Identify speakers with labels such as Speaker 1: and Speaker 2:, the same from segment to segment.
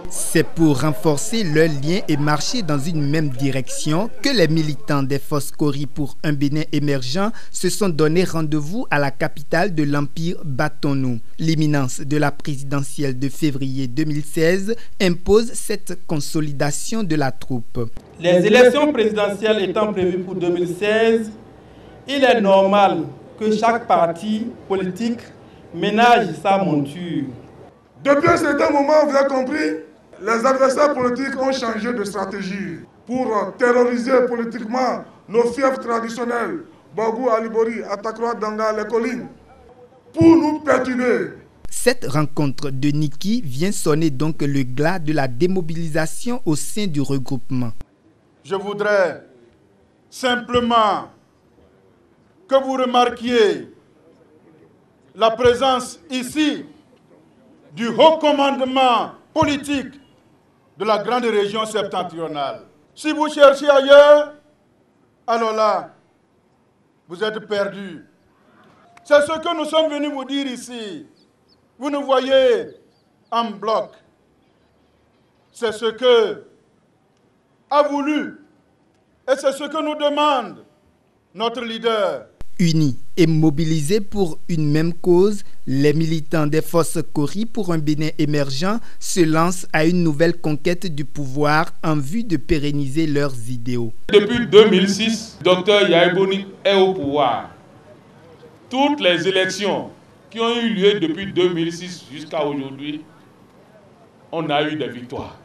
Speaker 1: C'est pour renforcer leurs liens et marcher dans une même direction que les militants des Forces Kori pour un Bénin émergent se sont donné rendez-vous à la capitale de l'Empire, Batonou. L'imminence de la présidentielle de février 2016 impose cette consolidation de la troupe.
Speaker 2: Les élections présidentielles étant prévues pour 2016, il est normal que chaque parti politique ménage sa monture.
Speaker 3: Depuis un certain moment, vous avez compris, les adversaires politiques ont changé de stratégie pour terroriser politiquement nos fiefs traditionnels, Bagou, Alibori, Atakroa, Danga, les collines, pour nous perturber.
Speaker 1: Cette rencontre de Niki vient sonner donc le glas de la démobilisation au sein du regroupement.
Speaker 4: Je voudrais simplement que vous remarquiez la présence ici du haut commandement politique de la grande région septentrionale. Si vous cherchez ailleurs, alors là, vous êtes perdus. C'est ce que nous sommes venus vous dire ici. Vous nous voyez en bloc. C'est ce que a voulu et c'est ce que nous demande notre leader.
Speaker 1: Unis et mobilisés pour une même cause, les militants des Forces Kori pour un Bénin émergent se lancent à une nouvelle conquête du pouvoir en vue de pérenniser leurs idéaux.
Speaker 5: Depuis 2006, Dr Yahya Boni est au pouvoir. Toutes les élections qui ont eu lieu depuis 2006 jusqu'à aujourd'hui, on a eu des victoires.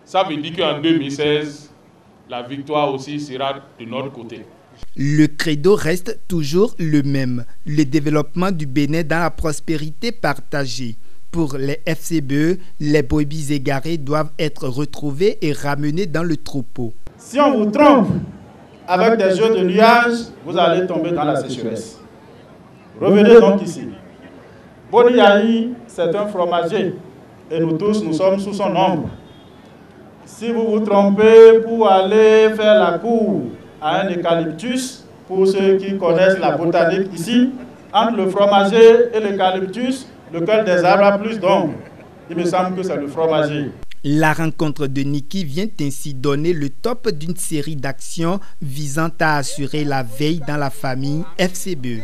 Speaker 5: Ça veut dire qu'en 2016, la victoire aussi sera de notre côté.
Speaker 1: Le credo reste toujours le même, le développement du Bénin dans la prospérité partagée. Pour les FCBE, les brebis égarées doivent être retrouvées et ramenées dans le troupeau.
Speaker 2: Si on vous trompe avec des jeux de nuages, vous allez tomber dans la sécheresse. Revenez donc ici. Boni Yahi, c'est un fromager et nous tous, nous sommes sous son ombre. Si vous vous trompez pour aller faire la cour à un eucalyptus, pour ceux qui connaissent la botanique ici, entre le fromager et l'eucalyptus, lequel des arbres a plus d'ombre. Il me semble que c'est le fromager.
Speaker 1: La rencontre de Niki vient ainsi donner le top d'une série d'actions visant à assurer la veille dans la famille FCBE.